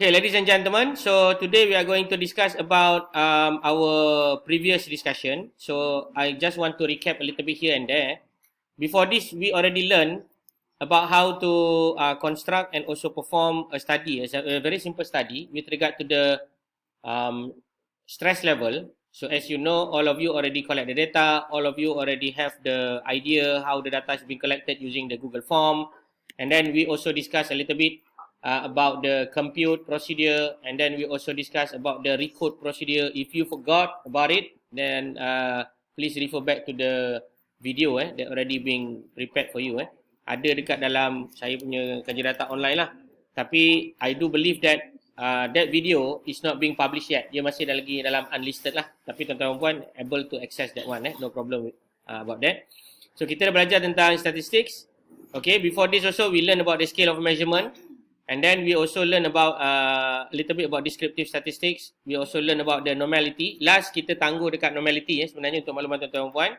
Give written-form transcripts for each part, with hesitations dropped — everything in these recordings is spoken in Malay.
Okay, ladies and gentlemen, so today we are going to discuss about our previous discussion. So I just want to recap a little bit here and there. Before this, we already learned about how to construct and also perform a study, a very simple study with regard to the stress level. So as you know, all of you already collect the data, all of you already have the idea how the data is being collected using the Google form. And then we also discuss a little bit about the compute procedure, and then we also discuss about the recode procedure. If you forgot about it, then please refer back to the video that already being prepared for you. Ada dekat dalam saya punya kajian data online lah. Tapi I do believe that that video is not being published yet. Dia masih lagi dalam unlisted lah. Tapi tuan-tuan dan puan able to access that one. No problem about that. So kita dah belajar tentang statistics. Okay, before this also we learn about the scale of measurement. And then we also learn about a little bit about descriptive statistics. We also learn about the normality. Last kita tangguh dekat normality sebenarnya untuk makluman tuan-tuan dan puan.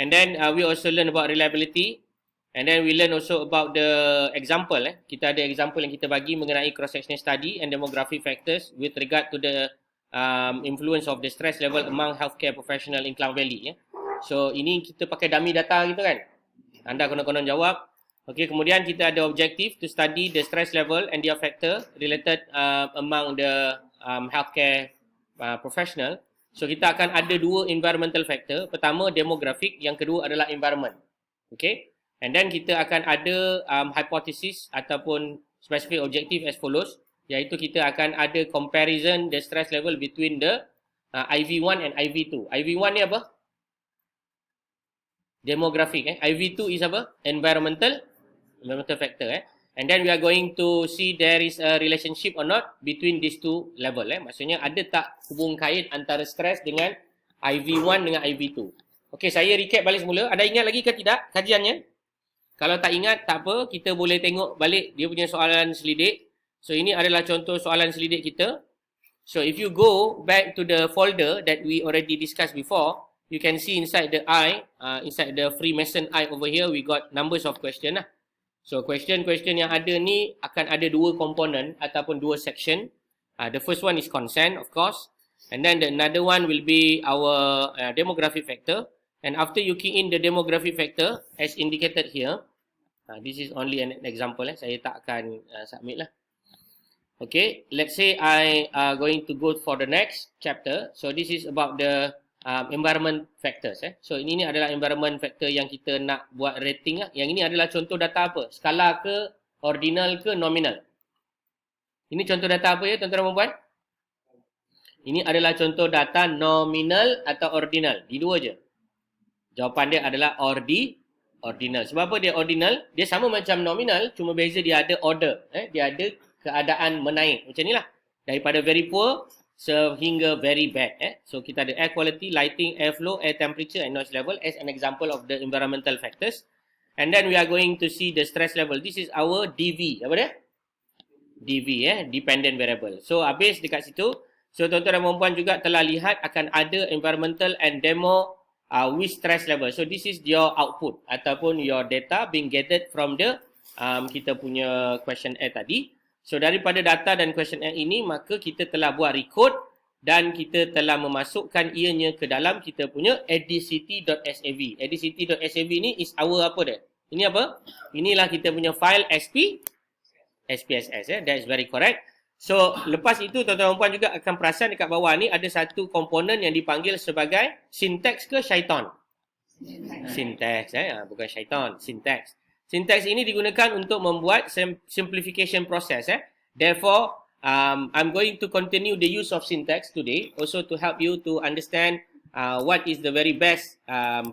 And then we also learn about reliability. And then we learn also about the example. Kita ada example yang kita bagi mengenai cross-sectional study and demographic factors with regard to the influence of the stress level among healthcare professional in Klang Valley. So ini kita pakai dummy data gitu kan. Anda konon-konon jawab. Okay, kemudian kita ada objective to study the stress level and their factor related among the healthcare professional. So kita akan ada dua environmental factor. Pertama demographic, yang kedua adalah environment. Okay, and then kita akan ada hypothesis ataupun specific objective as follows, iaitu kita akan ada comparison the stress level between the IV1 and IV2. IV1 ni apa? Demographic. IV2 is apa? Environmental factor. And then we are going to see there is a relationship or not between these two level. Maksudnya ada tak hubung kait antara stress dengan IV1 dengan IV2. Okey, saya recap balik semula. Ada ingat lagi ke tidak kajiannya? Kalau tak ingat, tak apa. Kita boleh tengok balik dia punya soalan selidik. So ini adalah contoh soalan selidik kita. So if you go back to the folder that we already discussed before, you can see inside the I, inside the Freemason I over here, we got numbers of question lah. So question yang ada ni akan ada dua komponen ataupun dua section. The first one is consent, of course. And then the another one will be our demographic factor. And after you key in the demographic factor as indicated here, this is only an example. Saya tak akan submit lah. Okay, let's say I going to go for the next chapter. So this is about the environment factors. So ini adalah environment factor yang kita nak buat rating lah. Yang ini adalah contoh data apa? Skala ke, ordinal ke, nominal? Ini contoh data apa ya tuan-tuan dan puan? Ini adalah contoh data nominal atau ordinal? Di dua je. Jawapan dia adalah ordinal. Sebab apa dia ordinal? Dia sama macam nominal, cuma beza dia ada order. Dia ada keadaan menaik. Macam ni lah. Daripada very poor sehingga very bad. So kita ada air quality, lighting, air flow, air temperature and noise level as an example of the environmental factors. And then we are going to see the stress level. This is our DV. Apa dia? DV, dependent variable. So habis dekat situ. So tuan-tuan dan puan juga telah lihat akan ada environmental and demo with stress level. So this is your output ataupun your data being gathered from the kita punya questionnaire tadi. So daripada data dan questionnaire ini, maka kita telah buat record dan kita telah memasukkan ianya ke dalam kita punya adct.sav. Adct.sav ni is our apa dia? Ini apa? Inilah kita punya file SPSS. That is very correct. So lepas itu tuan-tuan dan puan juga akan perasan dekat bawah ni ada satu komponen yang dipanggil sebagai syntax ke syaitan? Syntax. Bukan syaitan, syntax. Syntax ini digunakan untuk membuat simplification process. Therefore, I'm going to continue the use of syntax today also to help you to understand what is the very best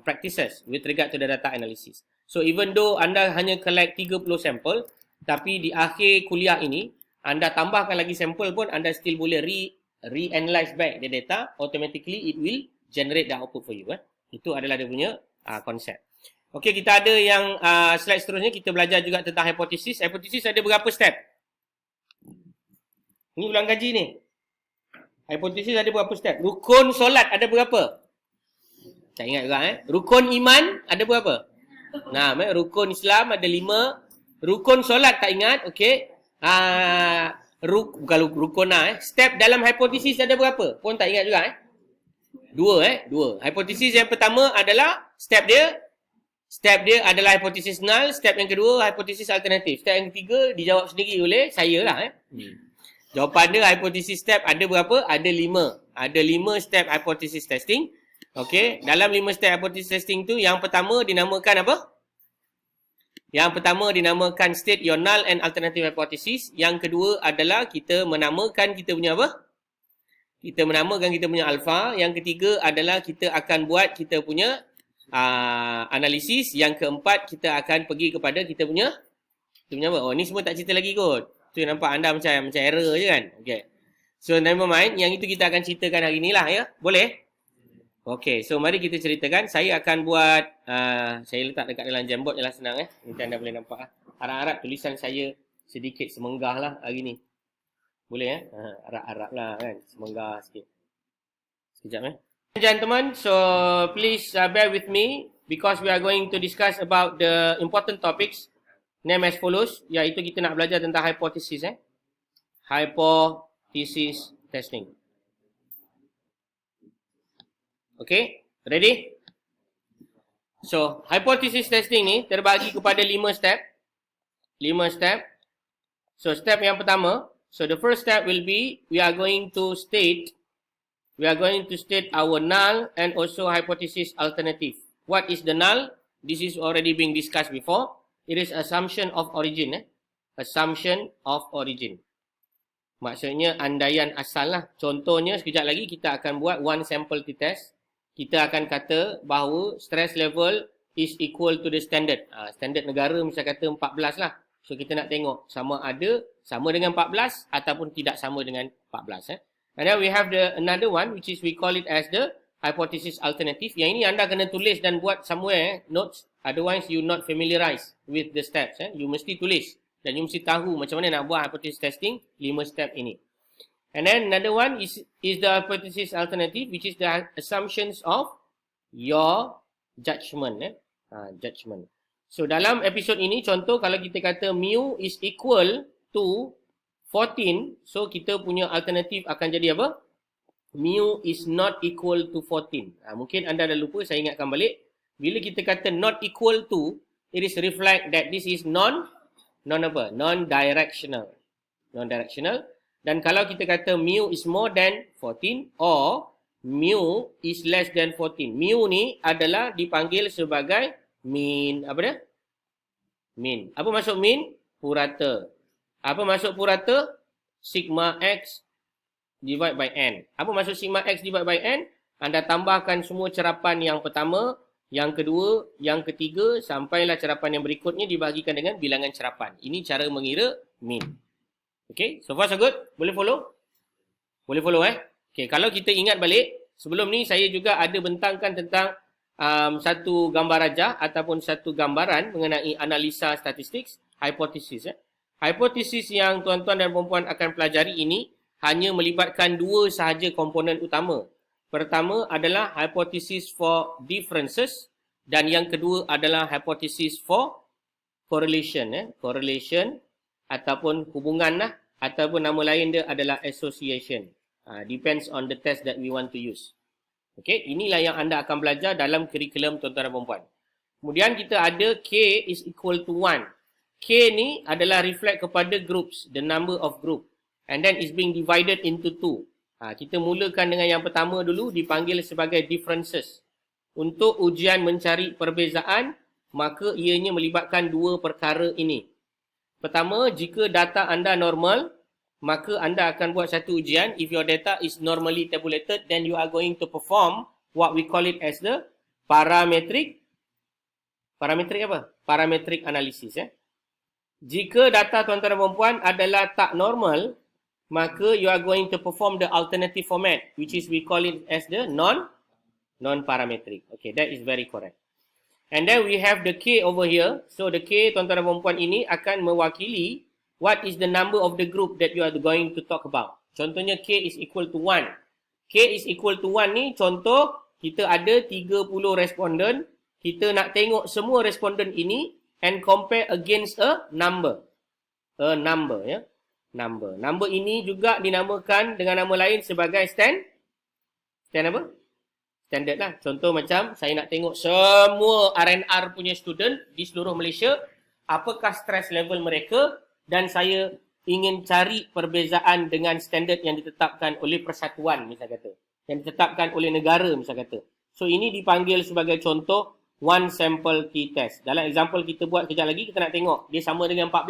practices with regard to the data analysis. So even though anda hanya collect 30 sampel, tapi di akhir kuliah ini, anda tambahkan lagi sampel pun anda still boleh re-analyze back the data. Automatically it will generate the output for you. Itu adalah dia punya konsep. Okey, kita ada yang slide seterusnya. Kita belajar juga tentang hipotesis. Hipotesis ada berapa step? Ini ulang kaji ni. Hipotesis ada berapa step? Rukun solat ada berapa? Tak ingat juga Rukun iman ada berapa? Nah, rukun Islam ada 5. Rukun solat tak ingat. Okey. Kalau Rukona step dalam hipotesis ada berapa? Pun tak ingat juga Dua. Hipotesis yang pertama adalah step dia adalah hipotesis null. Step yang kedua hipotesis alternatif. Step yang ketiga dijawab sendiri oleh saya lah. Jawapan dia hipotesis step ada berapa? Ada 5. Ada 5 step hipotesis testing. Okey, dalam 5 step hipotesis testing tu yang pertama dinamakan apa? Yang pertama dinamakan state your null and alternative hypothesis. Yang kedua adalah kita menamakan kita punya apa? Kita menamakan kita punya alpha. Yang ketiga adalah kita akan buat kita punya analisis. Yang keempat kita akan pergi kepada kita punya apa? Oh, ni semua tak cerita lagi kot. Tu nampak anda macam error je kan? Okay. So never mind, yang itu kita akan ceritakan hari ni lah ya. Boleh? Okay, so mari kita ceritakan. Saya akan buat, saya letak dekat dalam Jamboard je lah, senang Nanti anda boleh nampak lah. Harap-harap tulisan saya sedikit semenggah lah hari ni. Boleh harap-harap lah kan, semenggah sikit. Sekejap Gentlemen, so please bear with me because we are going to discuss about the important topics name as follows, iaitu kita nak belajar tentang hypothesis hypothesis testing. Okay, ready? So, hypothesis testing ni terbagi kepada 5 step. 5 step. So, step yang pertama, so the first step will be we are going to state our null and also hypothesis alternative. What is the null? This is already being discussed before. It is assumption of origin. Assumption of origin. Maksudnya andaian asal lah. Contohnya sekejap lagi kita akan buat one sample t-test. Kita akan kata bahawa stress level is equal to the standard. Standard negara misal kata 14 lah. So kita nak tengok sama dengan 14 ataupun tidak sama dengan 14. And then we have another one which is we call it as the hypothesis alternative. Yang ini anda kena tulis dan buat somewhere notes. Otherwise you not familiarized with the steps. You mesti tulis dan you mesti tahu macam mana nak buat hypothesis testing 5 step ini. And then another one is the hypothesis alternative, which is the assumptions of your judgment. Judgment. So dalam episod ini, contoh kalau kita kata mu is equal to 14, so kita punya alternatif akan jadi apa? Mu is not equal to 14. Mungkin anda dah lupa, saya ingatkan balik. Bila kita kata not equal to, it is reflect that this is non-directional. Non-directional. Dan kalau kita kata mu is more than 14 or mu is less than 14. Mu ni adalah dipanggil sebagai mean. Apa dia? Mean. Apa maksud mean? Purata. Apa maksud purata? Sigma X divide by N. Apa maksud sigma X divide by N? Anda tambahkan semua cerapan yang pertama, yang kedua, yang ketiga, sampailah cerapan yang berikutnya dibahagikan dengan bilangan cerapan. Ini cara mengira mean. Okay, so far so good? Boleh follow? Boleh follow Okay, kalau kita ingat balik, sebelum ni saya juga ada bentangkan tentang satu gambar rajah ataupun satu gambaran mengenai analisa statistik, hypothesis. Hypothesis yang tuan-tuan dan puan-puan akan pelajari ini hanya melibatkan 2 sahaja komponen utama. Pertama adalah hypothesis for differences dan yang kedua adalah hypothesis for correlation. Correlation ataupun hubungan lah, ataupun nama lain dia adalah association. Depends on the test that we want to use. Okay, inilah yang anda akan belajar dalam kurikulum tuan-tuan dan puan-puan. Kemudian kita ada K is equal to 1. K ni adalah reflect kepada groups, the number of group. And then is being divided into 2. Kita mulakan dengan yang pertama dulu, dipanggil sebagai differences. Untuk ujian mencari perbezaan, maka ianya melibatkan 2 perkara ini. Pertama, jika data anda normal, maka anda akan buat satu ujian. If your data is normally tabulated, then you are going to perform what we call it as the parametric analysis. Jika data tuan-tuan dan puan-puan adalah tak normal, maka you are going to perform the alternative format, which is we call it as the non-parametric. Okay, that is very correct. And then we have the K over here. So the K tuan-tuan dan puan-puan ini akan mewakili what is the number of the group that you are going to talk about. Contohnya K is equal to 1. K is equal to 1 ni contoh kita ada 30 responden. Kita nak tengok semua responden ini and compare against a number. number. Number ini juga dinamakan dengan nama lain sebagai stand apa? Standard lah. Contoh macam saya nak tengok semua R&R punya student di seluruh Malaysia, apakah stress level mereka, dan saya ingin cari perbezaan dengan standard yang ditetapkan oleh persatuan misal kata, yang ditetapkan oleh negara misal kata. So ini dipanggil sebagai contoh one sample t-test. Dalam example kita buat kejap lagi, kita nak tengok dia sama dengan 14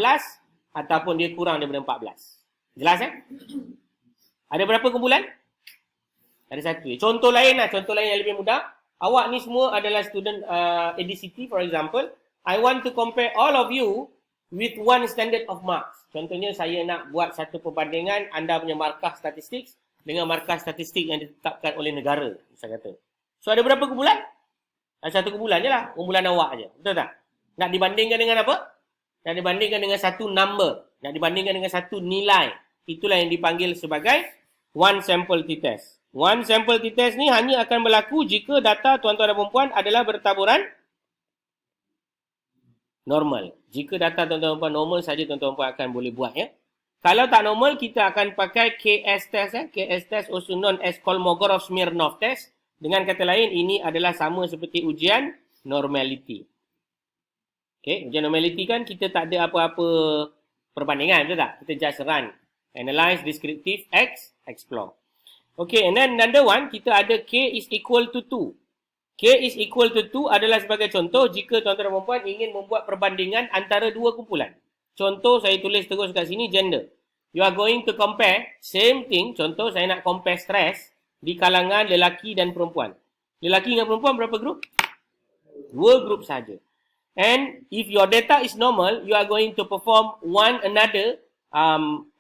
ataupun dia kurang daripada 14. Jelas Ada berapa kumpulan? Ada satu. Contoh lain yang lebih mudah. Awak ni semua adalah student ADCT for example. I want to compare all of you with one standard of marks. Contohnya saya nak buat satu perbandingan anda punya markah statistik dengan markah statistik yang ditetapkan oleh negara, saya kata. So ada berapa kumpulan? Ada satu kumpulan je lah. Kumpulan awak je. Betul tak? Nak dibandingkan dengan apa? Nak dibandingkan dengan satu number. Nak dibandingkan dengan satu nilai. Itulah yang dipanggil sebagai one sample t-test. One sample t-test ni hanya akan berlaku jika data tuan-tuan dan puan-puan adalah bertaburan normal. Jika data tuan-tuan dan puan normal saja tuan-tuan dan puan akan boleh buat Kalau tak normal, kita akan pakai KS test KS test also known as Kolmogorov-Smirnov test. Dengan kata lain, ini adalah sama seperti ujian normality. Okay, ujian normality kan kita tak ada apa-apa perbandingan, betul tak? Kita just run, analyze, descriptive, explore. Okay, and then another one, kita ada K is equal to 2. K is equal to 2 adalah sebagai contoh jika tuan-tuan dan puan ingin membuat perbandingan antara dua kumpulan. Contoh, saya tulis terus kat sini, gender. You are going to compare, same thing, contoh saya nak compare stress di kalangan lelaki dan perempuan. Lelaki dengan perempuan berapa grup? Dua grup saja. And if your data is normal, you are going to perform one another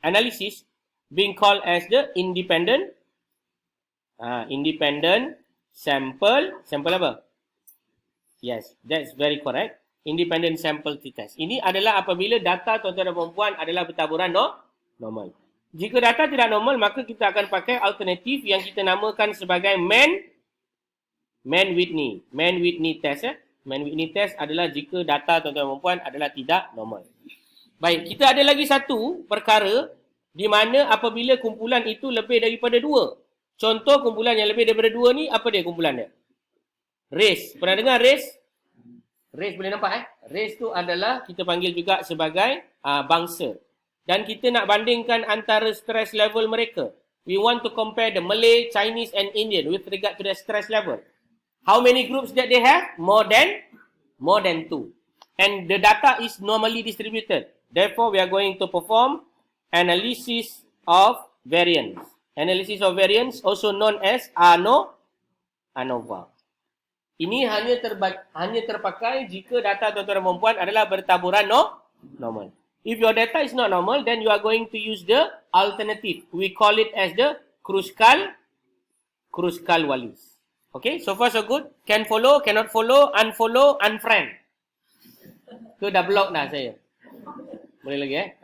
analysis being called as the independent sample apa? Yes, that's very correct. Independent sample t-test. Ini adalah apabila data tuan-tuan dan puan-puan adalah bertaburan normal. Jika data tidak normal, maka kita akan pakai alternatif yang kita namakan sebagai Mann-Whitney. Mann-Whitney test. Mann-Whitney test adalah jika data tuan-tuan dan puan-puan adalah tidak normal. Baik, kita ada lagi satu perkara di mana apabila kumpulan itu lebih daripada 2. Contoh kumpulan yang lebih daripada 2 ni, apa dia kumpulan dia? Race. Pernah dengar race? Race boleh nampak Race tu adalah kita panggil juga sebagai bangsa. Dan kita nak bandingkan antara stress level mereka. We want to compare the Malay, Chinese and Indian with regard to the stress level. How many groups that they have? More than 2. And the data is normally distributed. Therefore, we are going to perform analysis of variance. Analysis of variance also known as ANOVA. Ini hanya terpakai jika data tuan-tuan dan puan adalah bertaburan normal. If your data is not normal, then you are going to use the alternative. We call it as the Kruskal-Wallis. Okay, so far so good. Can follow, cannot follow, unfollow, unfriend. Tu dah block dah saya. Boleh lagi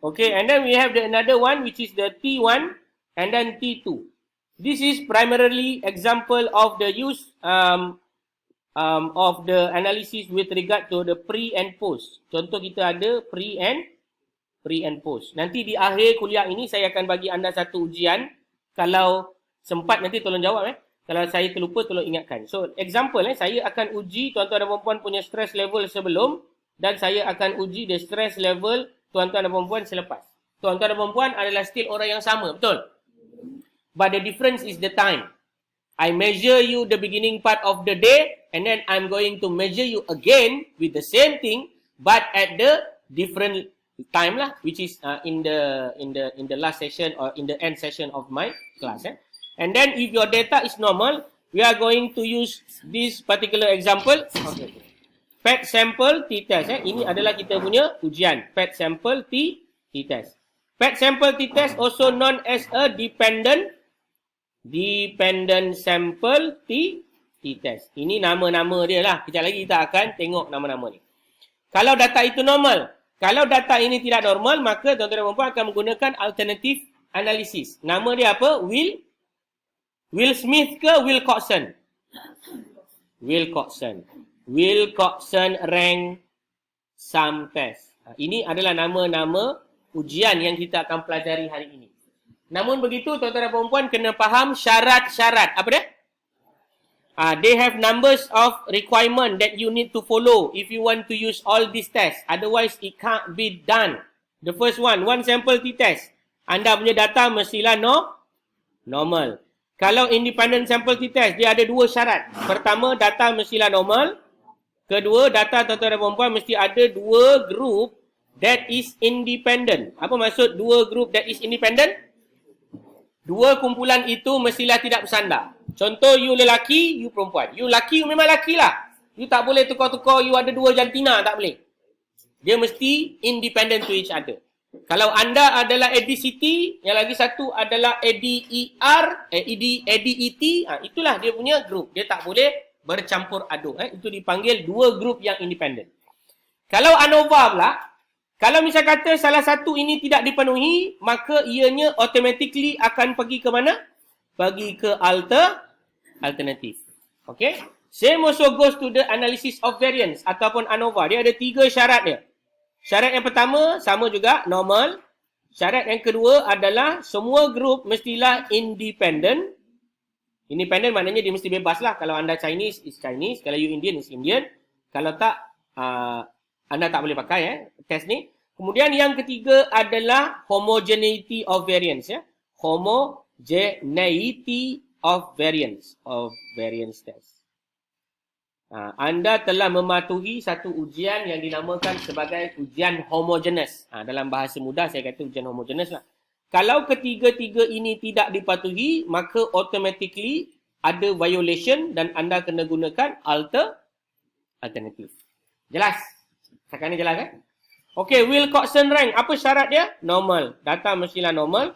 Okay, and then we have another one which is the T1 and then T2. This is primarily example of the use of the analysis with regard to the pre and post. Contoh kita ada pre and post. Nanti di akhir kuliah ini saya akan bagi anda satu ujian. Kalau sempat nanti tolong jawab Kalau saya terlupa tolong ingatkan. So example saya akan uji tuan-tuan dan puan-puan punya stress level sebelum dan saya akan uji the stress level tuan-tuan dan puan-puan selepas. Tuan-tuan dan puan-puan adalah still orang yang sama, betul? But the difference is the time. I measure you the beginning part of the day and then I'm going to measure you again with the same thing but at the different time lah, which is in the last session or in the end session of my class. And then if your data is normal, we are going to use this particular example. PET sample t-test. Ini adalah kita punya ujian. PET sample t-test. PET sample t-test also known as a dependent sample t-test. Ini nama-nama dia lah. Kejap lagi kita akan tengok nama-nama ni. Kalau data itu normal. Kalau data ini tidak normal, maka tuan-tuan dan puan-puan akan menggunakan alternative analysis. Nama dia apa? Will Smith ke Wilcoxon? Wilcoxon rank sum test. Ini adalah nama-nama ujian yang kita akan pelajari hari ini. Namun begitu, tuan-tuan dan puan-puan kena faham syarat-syarat. Apa dia? They have numbers of requirement that you need to follow if you want to use all these tests. Otherwise, it can't be done. The first one sample t-test. Anda punya data mestilah normal. Kalau independent sample t-test, dia ada dua syarat. Pertama, data mestilah normal. Kedua, data tuan-tuan dan puan-puan mesti ada dua group that is independent. Apa maksud dua group that is independent? Dua kumpulan itu mestilah tidak bersandar. Contoh, you lelaki, you perempuan. You lelaki, you memang lelaki lah. You tak boleh tukar-tukar, you ada dua jantina, tak boleh. Dia mesti independent to each other. Kalau anda adalah ADCT, yang lagi satu adalah ADET, itulah dia punya group. Dia tak boleh bercampur aduk. Itu dipanggil dua group yang independent. Kalau ANOVA pula, kalau misal kata salah satu ini tidak dipenuhi, maka ianya automatically akan pergi ke mana? Pergi ke alternatif. Okay? Same also goes to the analysis of variance ataupun ANOVA. Dia ada tiga syarat dia. Syarat yang pertama sama juga, normal. Syarat yang kedua adalah semua group mestilah independent. Independent maknanya dia mesti bebas lah. Kalau anda Chinese, is Chinese. Kalau you Indian, is Indian. Kalau tak, anda tak boleh pakai test ni. Kemudian yang ketiga adalah homogeneity of variance. Homogeneity of variance test. Anda telah mematuhi satu ujian yang dinamakan sebagai ujian homogeneous. Dalam bahasa mudah saya kata ujian homogeneous lah. Kalau ketiga-tiga ini tidak dipatuhi, maka automatically ada violation dan anda kena gunakan alternatif. Jelas? Sekarang ni jelas kan? Okey, Wilcoxon rank. Apa syarat dia? Normal. Data mestilah normal.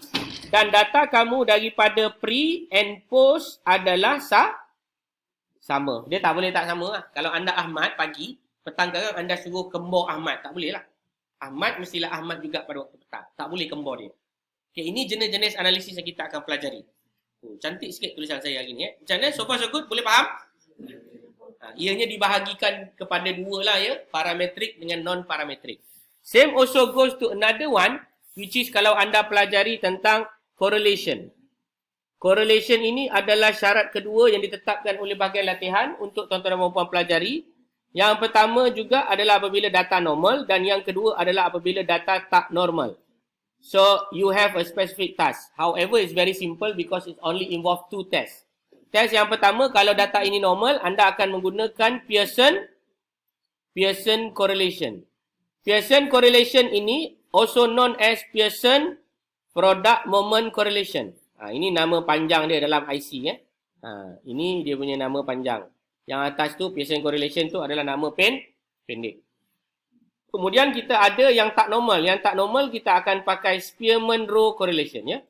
Dan data kamu daripada pre and post adalah sama. Dia tak boleh tak sama lah. Kalau anda Ahmad pagi, petang kadang anda suruh kembar Ahmad. Tak boleh lah. Ahmad mestilah Ahmad juga pada waktu petang. Tak boleh kembar dia. Okay, ini jenis-jenis analisis yang kita akan pelajari. Cantik sikit tulisan saya hari ni. Macam mana? So far so good? Boleh faham? Ianya dibahagikan kepada dua lah ya. Parametrik dengan non-parametrik. Same also goes to another one, which is kalau anda pelajari tentang correlation. Correlation ini adalah syarat kedua yang ditetapkan oleh bahagian latihan untuk tuan-tuan dan puan-puan pelajari. Yang pertama juga adalah apabila data normal dan yang kedua adalah apabila data tak normal. So, you have a specific task. However, it's very simple because it only involve two tests. Test yang pertama, kalau data ini normal, anda akan menggunakan Pearson correlation. Pearson correlation ini also known as Pearson product moment correlation. Ini nama panjang dia dalam IC ini dia punya nama panjang. Yang atas tu Pearson correlation tu adalah nama pendek. Kemudian kita ada yang tak normal. Yang tak normal kita akan pakai Spearman-Rho correlation ya.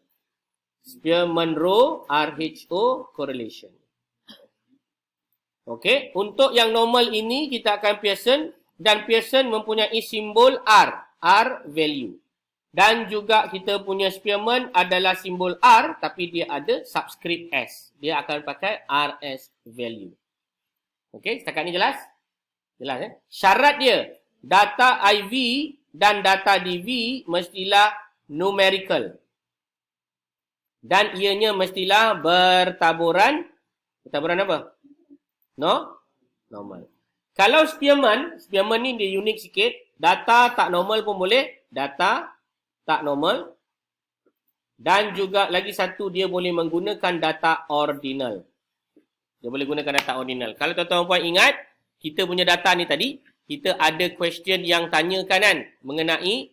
Spearman-Rho RHO correlation. Okey, untuk yang normal ini kita akan Pearson dan Pearson mempunyai simbol R value. Dan juga kita punya Spearman adalah simbol R tapi dia ada subscript S. Dia akan pakai RS value. Okey, setakat ni jelas? Jelas Syarat dia, data IV dan data DV mestilah numerical. Dan ianya mestilah bertaburan. Bertaburan apa? Normal. Kalau Spearman ni dia unik sikit. Data tak normal pun boleh. Data tak normal. Dan juga lagi satu, dia boleh menggunakan data ordinal. Dia boleh gunakan data ordinal. Kalau tuan-tuan puan ingat, kita punya data ni tadi, kita ada question yang tanyakan kan, mengenai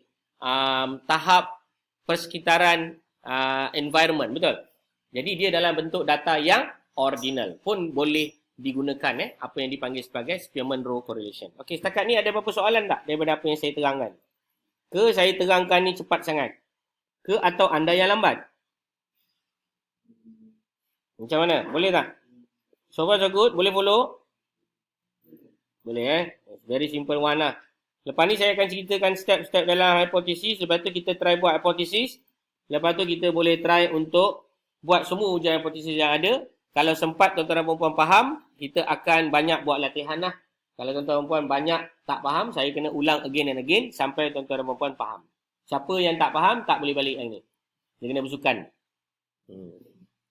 tahap persekitaran environment. Betul? Jadi dia dalam bentuk data yang ordinal. Pun boleh digunakan apa yang dipanggil sebagai Spearman-Rho correlation. Okey, setakat ni ada apa-apa soalan tak daripada apa yang saya terangkan? Ke saya terangkan ni cepat sangat? Ke atau anda yang lambat? Macam mana? Boleh tak? So far so good? Boleh follow? Boleh Very simple one lah. Lepas ni saya akan ceritakan step-step dalam hipotesis. Lepas tu kita try buat hipotesis. Lepas tu kita boleh try untuk buat semua ujian hipotesis yang ada. Kalau sempat tuan-tuan dan puan-puan faham, kita akan banyak buat latihan lah. Kalau tuan-tuan dan puan banyak tak faham, saya kena ulang again and again sampai tuan-tuan dan puan-puan faham. Siapa yang tak faham, tak boleh balik yang ni. Dia kena bersukan.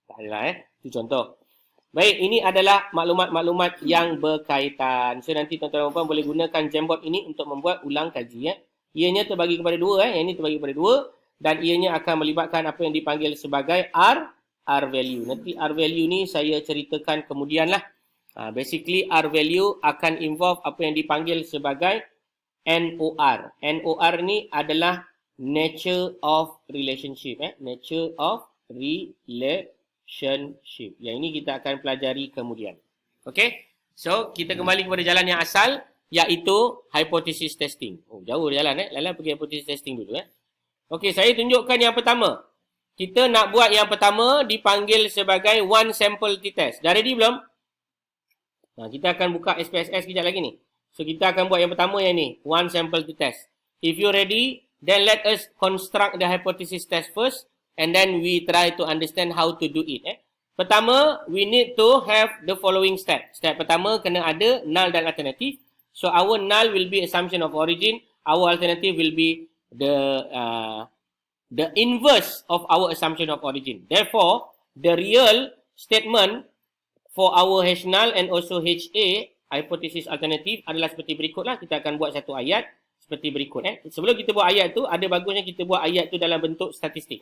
Tak adalah Itu contoh. Baik, ini adalah maklumat-maklumat yang berkaitan. So, nanti tuan-tuan dan puan boleh gunakan Jamboard ini untuk membuat ulang kaji. Ianya terbagi kepada dua. Yang ini terbagi kepada dua. Dan ianya akan melibatkan apa yang dipanggil sebagai R value. Nanti R value ni saya ceritakan kemudian lah. Basically, R value akan involve apa yang dipanggil sebagai NOR. NOR ni adalah nature of relationship. Nature of relationship. Yang ini kita akan pelajari kemudian. Okay? So, kita kembali kepada jalan yang asal, iaitu hypothesis testing. Jauh jalan. Lala pergi hypothesis testing dulu. Okay, saya tunjukkan yang pertama. Kita nak buat yang pertama dipanggil sebagai one sample t-test. Dah ready belum? Kita akan buka SPSS kejap lagi ni. So, kita akan buat yang pertama yang ni. One sample t-test. If you ready, then let us construct the hypothesis test first. And then we try to understand how to do it. Pertama, we need to have the following step. Step pertama, kena ada null dan alternatif. So, our null will be assumption of origin. Our alternative will be the inverse of our assumption of origin. Therefore, the real statement for our H null and also HA, hypothesis alternatif, adalah seperti berikutlah. Kita akan buat satu ayat seperti berikut. Sebelum kita buat ayat tu, ada bagusnya kita buat ayat tu dalam bentuk statistik.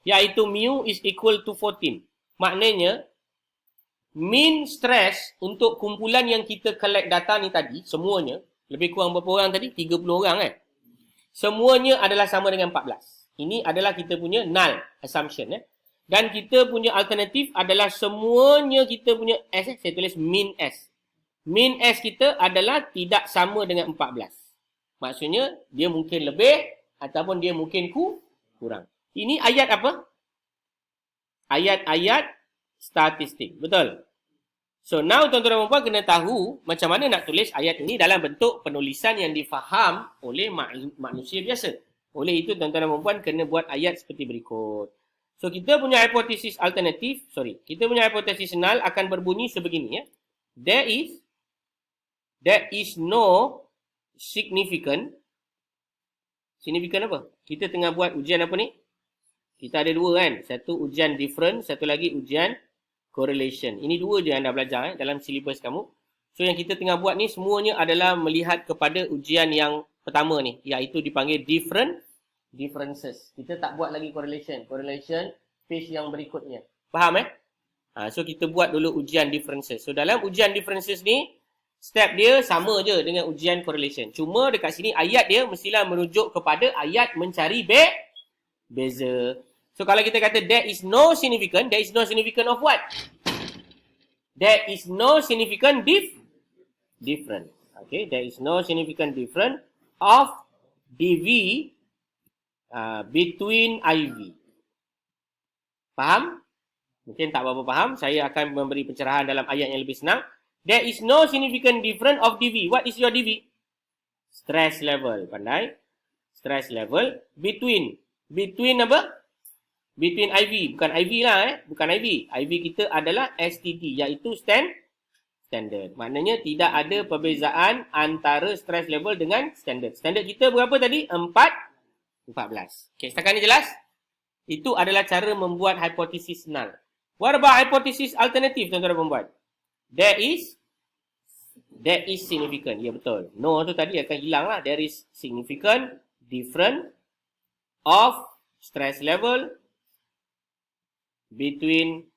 Iaitu mu is equal to 14. Maknanya, mean stress untuk kumpulan yang kita collect data ni tadi, semuanya, lebih kurang berapa orang tadi? 30 orang kan? Semuanya adalah sama dengan 14. Ini adalah kita punya null assumption. Dan kita punya alternatif adalah semuanya kita punya S. Saya tulis min S. Min S kita adalah tidak sama dengan 14. Maksudnya, dia mungkin lebih ataupun dia mungkin kurang. Ini ayat apa? Ayat-ayat statistik. Betul? So, now tuan-tuan dan puan kena tahu macam mana nak tulis ayat ini dalam bentuk penulisan yang difaham oleh manusia biasa. Oleh itu, tuan-tuan dan puan kena buat ayat seperti berikut. So, kita punya hipotesis alternatif, kita punya hipotesis null akan berbunyi sebegini. There is no significant apa? Kita tengah buat ujian apa ni? Kita ada dua kan? Satu ujian difference, satu lagi ujian correlation. Ini dua je anda belajar dalam silibus kamu. So yang kita tengah buat ni semuanya adalah melihat kepada ujian yang pertama ni, iaitu dipanggil differences. Kita tak buat lagi correlation. Correlation page yang berikutnya. Faham So kita buat dulu ujian differences. So dalam ujian differences ni, step dia sama je dengan ujian correlation. Cuma dekat sini ayat dia mestilah merujuk kepada ayat mencari beza. So kalau kita kata there is no significant of what? There is no significant difference. Okay, there is no significant difference of dV between IV. Faham? Mungkin tak berapa faham. Saya akan memberi pencerahan dalam ayat yang lebih senang. There is no significant difference of dV. What is your dV? Stress level. Pandai. Stress level. Between apa? Between IV. Bukan IV lah. Bukan IV. IV kita adalah STD. Iaitu standard. Maknanya tidak ada perbezaan antara stress level dengan standard. Standard kita berapa tadi? 14. Okay, setakat ni jelas? Itu adalah cara membuat hipotesis null. What about hypothesis alternative, tuan-tuan dan puan-puan? There is significant. Ya, betul. No tu tadi akan hilang lah. There is significant difference of stress level between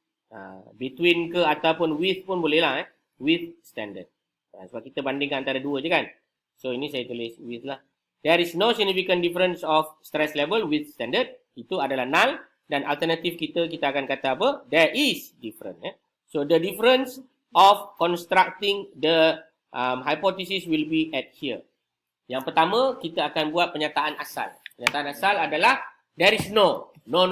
ke ataupun with pun boleh lah. With standard. Sebab kita bandingkan antara dua je kan. So, ini saya tulis with lah. There is no significant difference of stress level with standard. Itu adalah null. Dan alternatif kita akan kata apa? There is difference. So, the difference of constructing the hypothesis will be at here. Yang pertama, kita akan buat penyataan asal. Penyataan asal adalah there is no. No.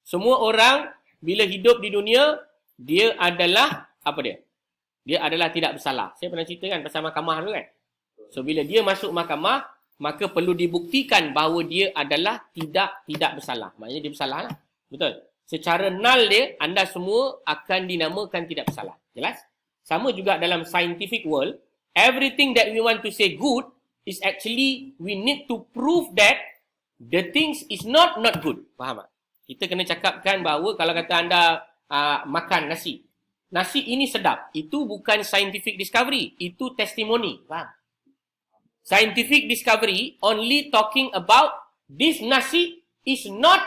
Semua orang bila hidup di dunia, dia adalah apa dia? Dia adalah tidak bersalah. Saya pernah ceritakan pasal mahkamah dulu kan? So, bila dia masuk mahkamah, maka perlu dibuktikan bahawa dia adalah tidak bersalah. Maknanya dia bersalah lah. Betul? Secara null dia, anda semua akan dinamakan tidak bersalah. Jelas? Sama juga dalam scientific world, everything that we want to say good is actually we need to prove that the things is not good. Faham tak? Kita kena cakapkan bahawa kalau kata anda makan nasi. Nasi ini sedap. Itu bukan scientific discovery. Itu testimoni. Faham? Scientific discovery only talking about this nasi is not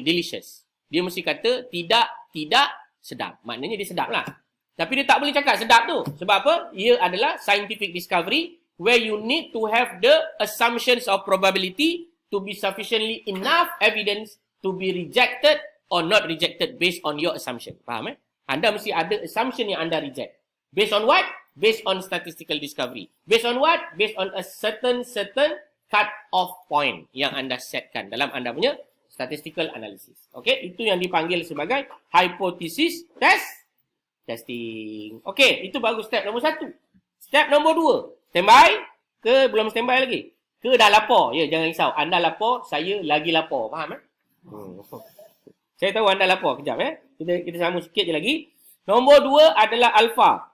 delicious. Dia mesti kata tidak sedap. Maknanya dia sedap lah. Tapi dia tak boleh cakap sedap tu. Sebab apa? Ia adalah scientific discovery where you need to have the assumptions of probability to be sufficiently enough evidence to be rejected or not rejected based on your assumption. Faham Anda mesti ada assumption yang anda reject. Based on what? Based on statistical discovery. Based on what? Based on a certain cut-off point yang anda setkan dalam anda punya statistical analysis. Okay, itu yang dipanggil sebagai hypothesis testing. Okay, itu baru step nombor 1. Step nombor 2. Standby? Ke belum standby lagi? Ke dah lapar? Ya, jangan risau. Anda lapar, saya lagi lapar. Faham Saya tahu anda lapar. Kejap Kita sambung sikit je lagi. Nombor 2 adalah alpha.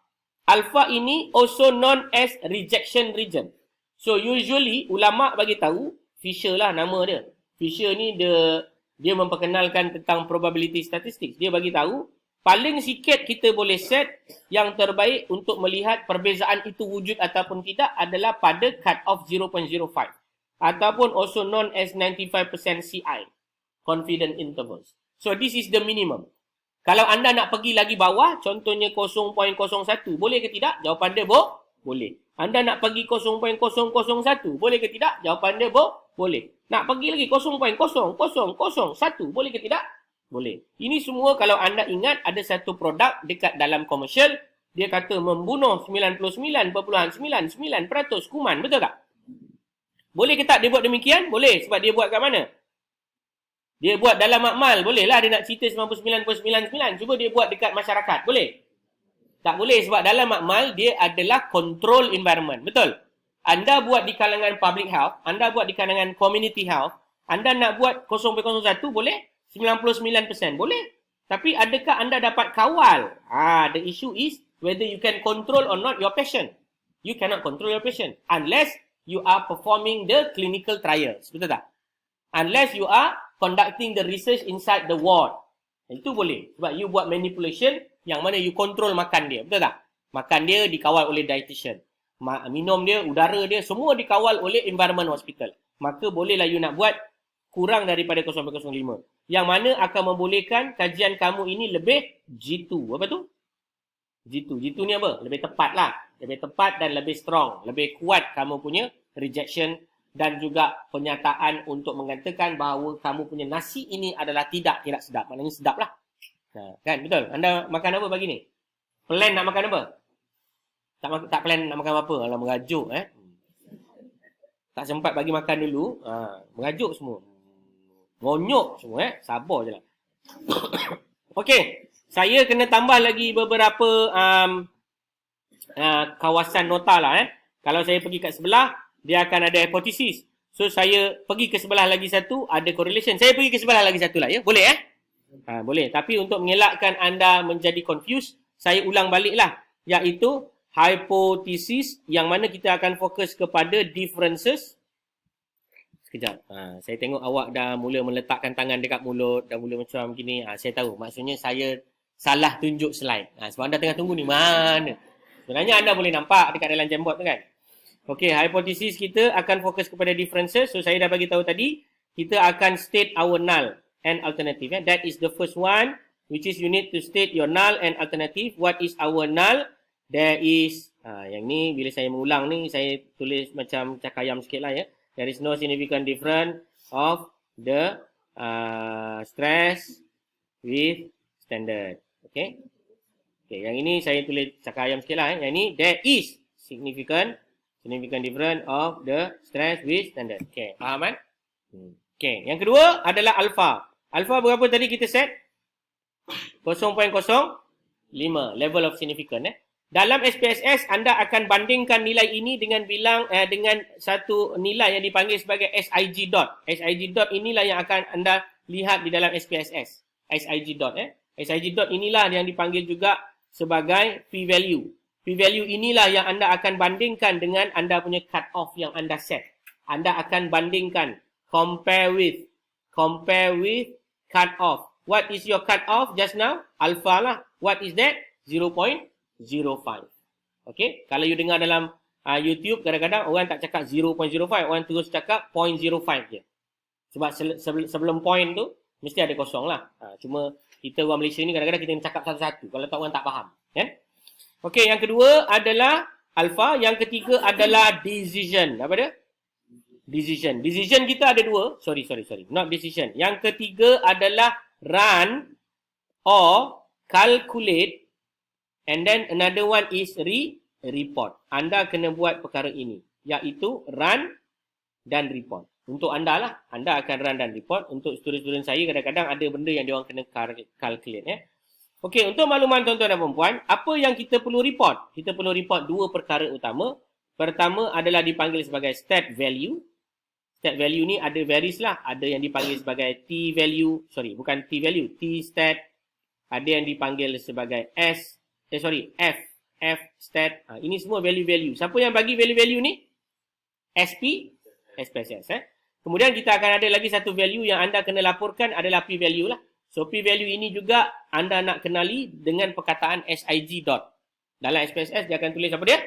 Alpha ini also known as rejection region. So usually ulama bagi tahu, Fisher lah nama dia. Fisher ni dia memperkenalkan tentang probability statistics. Dia bagi tahu paling sikit kita boleh set yang terbaik untuk melihat perbezaan itu wujud ataupun tidak adalah pada cut off 0.05 ataupun also known as 95% CI, confident intervals. So this is the minimum. Kalau anda nak pergi lagi bawah, contohnya 0.01, boleh ke tidak? Jawapan dia boleh. Anda nak pergi 0.001, boleh ke tidak? Jawapan dia boleh. Nak pergi lagi 0.0001, boleh ke tidak? Boleh. Ini semua kalau anda ingat ada satu produk dekat dalam komersial, dia kata membunuh 99.99% kuman, betul tak? Boleh ke tak dia buat demikian? Boleh, sebab dia buat kat mana? Dia buat dalam makmal, boleh lah dia nak cerita 99.99, cuba dia buat dekat masyarakat, boleh? Tak boleh sebab dalam makmal dia adalah control environment, betul? Anda buat di kalangan public health, anda buat di kalangan community health, anda nak buat 0.01 boleh? 99% boleh. Tapi adakah anda dapat kawal? The issue is whether you can control or not your patient. You cannot control your patient unless you are performing the clinical trials, betul tak? Unless you are conducting the research inside the ward. Itu boleh. Sebab you buat manipulation yang mana you control makan dia. Betul tak? Makan dia dikawal oleh dietitian. Minum dia, udara dia, semua dikawal oleh environment hospital. Maka bolehlah you nak buat kurang daripada 0.05. Yang mana akan membolehkan kajian kamu ini lebih G2. Apa tu? G2. G2 ni apa? Lebih tepat lah. Lebih tepat dan lebih strong. Lebih kuat kamu punya rejection dan juga penyataan untuk mengatakan bahawa kamu punya nasi ini adalah tidak sedap. Maknanya sedap lah. Kan? Betul? Anda makan apa pagi ni? Plan nak makan apa? Tak plan nak makan apa? Alah, merajuk. Tak sempat bagi makan dulu. Merajuk semua. Ngonyok semua. Sabar je lah. Okey. Saya kena tambah lagi beberapa kawasan nota lah. Kalau saya pergi kat sebelah, dia akan ada hipotesis. So, saya pergi ke sebelah lagi satu, ada correlation. Saya pergi ke sebelah lagi satu lah, ya? Boleh, boleh. Tapi untuk mengelakkan anda menjadi confused, saya ulang balik lah. Iaitu, hipotesis yang mana kita akan fokus kepada differences. Sekejap. Saya tengok awak dah mula meletakkan tangan dekat mulut, dah mula macam gini. Saya tahu. Maksudnya, saya salah tunjuk slide. Sebab anda tengah tunggu ni, mana? Sebenarnya anda boleh nampak dekat dalam Jamboard tu kan? Okey, hipotesis kita akan fokus kepada differences. So, saya dah bagi tahu tadi, kita akan state our null and alternative. That is the first one, which is you need to state your null and alternative. What is our null? There is, yang ni, bila saya mengulang ni, saya tulis macam cakayam sikit lah ya. There is no significant difference of the stress with standard. Okay. Okay, yang ini saya tulis cakayam sikit lah. Yang ni, there is significant difference of the stress with standard. Okay, faham kan? Okay, yang kedua adalah alpha. Alpha berapa tadi kita set? 0.05 level of significance. Dalam SPSS, anda akan bandingkan nilai ini dengan dengan satu nilai yang dipanggil sebagai SIG dot. SIG dot inilah yang akan anda lihat di dalam SPSS. SIG dot. SIG dot inilah yang dipanggil juga sebagai p-value. P-value inilah yang anda akan bandingkan dengan anda punya cut off yang anda set. Anda akan bandingkan, compare with cut off. What is your cut off just now? Alpha lah. What is that? 0.05. Okay. Kalau you dengar dalam YouTube, kadang-kadang orang tak cakap 0.05. Orang terus cakap 0.05 je. Sebab sebelum point tu, mesti ada kosong lah. Cuma kita orang Malaysia ni kadang-kadang kita cakap satu-satu. Kalau tak, orang tak faham. Okay, yang kedua adalah alpha. Yang ketiga adalah decision. Apa dia? Decision. Decision kita ada dua. Sorry. Not decision. Yang ketiga adalah run or calculate. And then another one is report. Anda kena buat perkara ini. Iaitu run dan report. Untuk anda lah. Anda akan run dan report. Untuk student-student saya kadang-kadang ada benda yang diorang kena calculate. Okey, untuk makluman tuan-tuan dan puan-puan, apa yang kita perlu report? Kita perlu report dua perkara utama. Pertama adalah dipanggil sebagai stat value. Stat value ni ada varies lah. Ada yang dipanggil sebagai T value. Sorry, bukan T value. T stat. Ada yang dipanggil sebagai F stat. Ini semua value-value. Siapa yang bagi value-value ni? SPSS. Kemudian kita akan ada lagi satu value yang anda kena laporkan adalah P value lah. So P value ini juga anda nak kenali dengan perkataan SIG dot. Dalam SPSS dia akan tulis apa dia?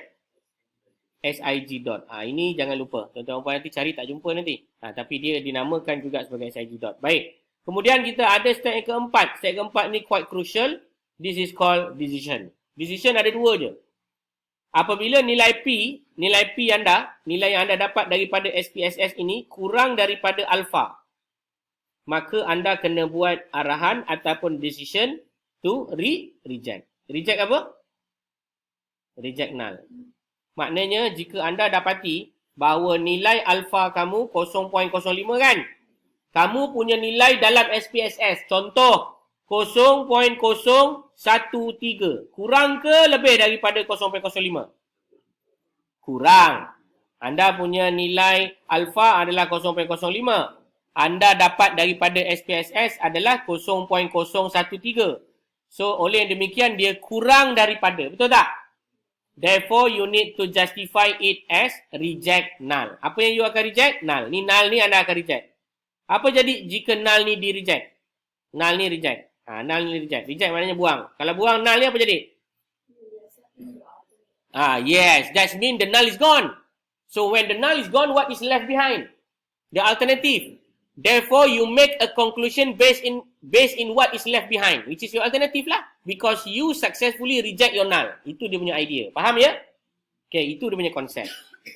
SIG dot. Ini jangan lupa. Tuan-tuan nanti cari tak jumpa nanti. Tapi dia dinamakan juga sebagai SIG dot. Baik. Kemudian kita ada step yang keempat. Step keempat ni quite crucial. This is called decision. Decision ada dua je. Apabila nilai P yang anda dapat daripada SPSS ini kurang daripada alpha, maka anda kena buat arahan ataupun decision to reject. Reject apa? Reject null. Maknanya jika anda dapati bahawa nilai alpha kamu 0.05 kan? Kamu punya nilai dalam SPSS. Contoh 0.013. Kurang ke lebih daripada 0.05? Kurang. Anda punya nilai alpha adalah 0.05. Anda dapat daripada SPSS adalah 0.013. So oleh demikian dia kurang daripada. Betul tak? Therefore, you need to justify it as reject null. Apa yang you akan reject? Null. Null ni anda akan reject. Apa jadi jika null ni di reject? Null ni reject. Null ni reject. Reject maknanya buang. Kalau buang null ni apa jadi? Yes. That means the null is gone. So when the null is gone, what is left behind? The alternative. Therefore, you make a conclusion based in what is left behind, which is your alternative lah. Because you successfully reject your null. Itu dia punya idea. Faham ya? Okay, itu dia punya konsep.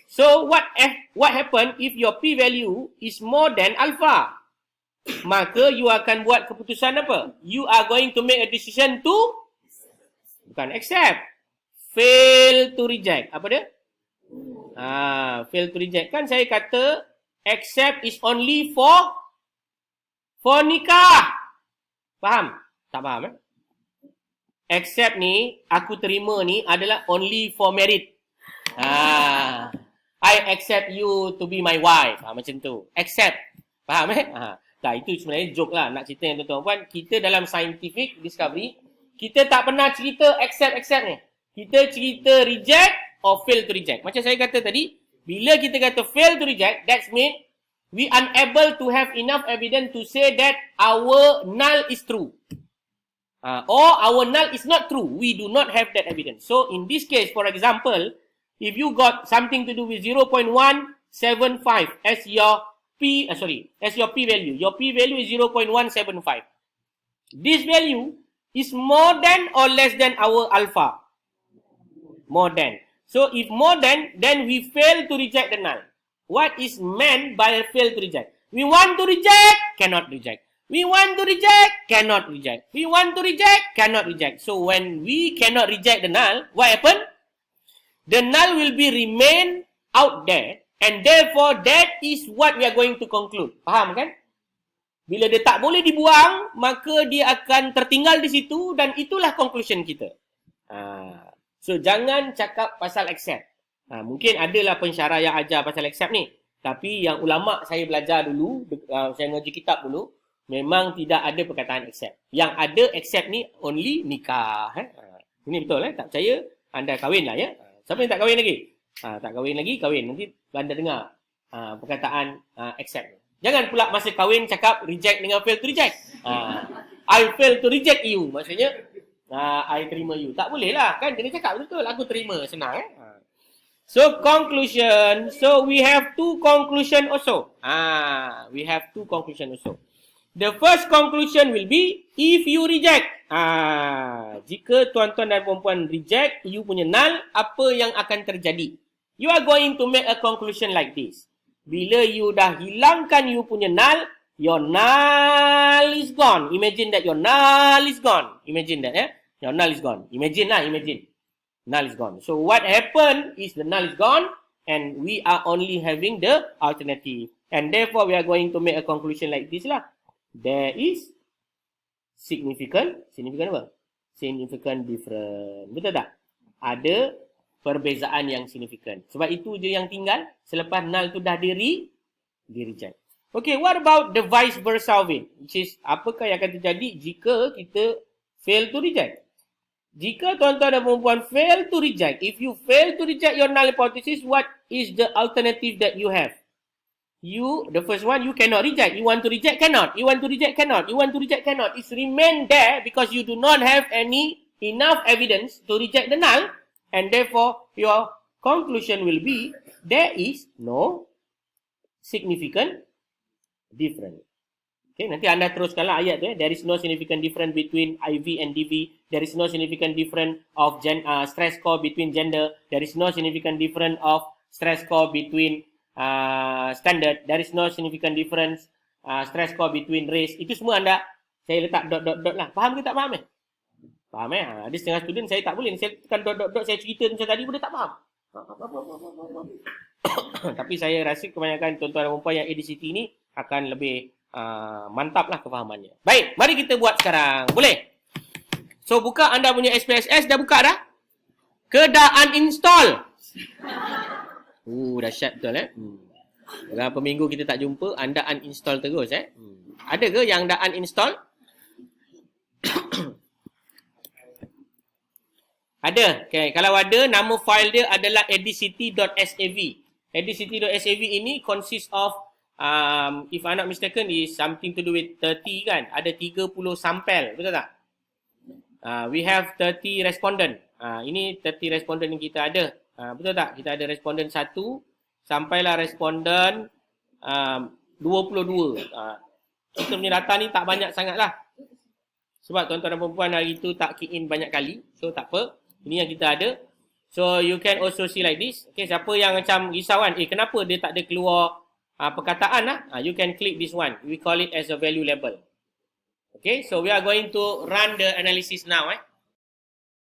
So, what happen if your P value is more than alpha? Maka you akan buat keputusan apa? You are going to make a decision to bukan accept. Fail to reject. Apa dia? Fail to reject. Kan saya kata accept is only for nikah. Faham? Tak faham Accept ni, aku terima ni adalah only for marriage. I accept you to be my wife. Macam tu. Accept. Faham itu sebenarnya joke lah. Nak cerita yang tuan-tuan. Kita dalam scientific discovery, kita tak pernah cerita accept ni. Kita cerita reject or fail to reject. Macam saya kata tadi, bila kita kata fail to reject, that means we unable to have enough evidence to say that our null is true. Or our null is not true. We do not have that evidence. So in this case, for example, if you got something to do with 0.175 as your P value. Your P value is 0.175. This value is more than or less than our alpha. More than. So if more than, then we fail to reject the null. What is meant by fail to reject? We want to reject, cannot reject. We want to reject, cannot reject. We want to reject, cannot reject. So when we cannot reject the null, what happen? The null will be remain out there, and therefore that is what we are going to conclude. Faham kan? Bila dia tak boleh dibuang, maka dia akan tertinggal di situ dan itulah conclusion kita. So jangan cakap pasal accept. Mungkin adalah pensyarah yang ajar pasal accept ni. Tapi yang ulama saya belajar dulu, saya ngaji kitab dulu, memang tidak ada perkataan accept. Yang ada accept ni only nikah. Ini betul tak percaya? anda kahwin lah ya. Siapa yang tak kahwin lagi? Tak kahwin lagi, kahwin. Nanti anda dengar perkataan accept. Jangan pula masa kahwin cakap reject dengan fail to reject. I fail to reject you. Maksudnya, I terima you. Tak boleh lah. Kan kena cakap betul. Aku terima. Senang So, conclusion. So, we have two conclusion also. We have two conclusion also. The first conclusion will be, if you reject. Jika tuan-tuan dan puan-puan reject, you punya null, apa yang akan terjadi? You are going to make a conclusion like this. Bila you dah hilangkan you punya null, your null is gone. Imagine that your null is gone. Imagine that, your null is gone. Imagine lah, imagine. Null is gone. So what happened is the null is gone and we are only having the alternative. And therefore we are going to make a conclusion like this lah. There is significant apa? Significant difference. Betul tak? Ada perbezaan yang signifikan. Sebab itu je yang tinggal selepas null tu dah di reject. Okay, what about the vice versa of it? Which is, apakah yang akan terjadi jika kita fail to reject? Jika tuan-tuan dan perempuan fail to reject, if you fail to reject your null hypothesis, what is the alternative that you have? The first one, you cannot reject. You want to reject, cannot. You want to reject, cannot. You want to reject, cannot. It's remain there because you do not have enough evidence to reject the null. And therefore, your conclusion will be, there is no significant difference. Okay, nanti anda teruskanlah ayat tu. There is no significant difference between IV and DV. There is no significant difference of stress score between gender. There is no significant difference of stress score between standard. There is no significant difference stress score between race. Itu semua saya letak dot lah. Faham ke tak faham Faham Ada setengah student saya tak boleh. Saya tekan dot, saya cerita macam tadi pun dia tak faham. Tapi saya rasa kebanyakan tuan-tuan dan puan yang ADCT ni akan lebih mantap lah kefahamannya. Baik, mari kita buat sekarang. Boleh? So, buka anda punya SPSS. Dah buka dah? Dah uninstall. Dahsyat betul Berapa minggu kita tak jumpa, anda uninstall terus Ada ke yang dah uninstall? Ada. Okay. Kalau ada, nama file dia adalah adct.sav. Adct.sav ini consist of if I'm not mistaken, is something to do with 30 kan? Ada 30 sampel, betul tak? We have 30 respondent. Ini 30 respondent yang kita ada. Betul tak? Kita ada respondent 1 sampailah respondent 22. Kita punya data ni tak banyak sangat lah. Sebab tuan-tuan dan perempuan hari tu tak key in banyak kali. So tak apa. Ini yang kita ada. So you can also see like this. Okay, siapa yang macam risau kan? Kenapa dia tak ada keluar perkataan lah? You can click this one. We call it as a value label. Okay, so we are going to run the analysis now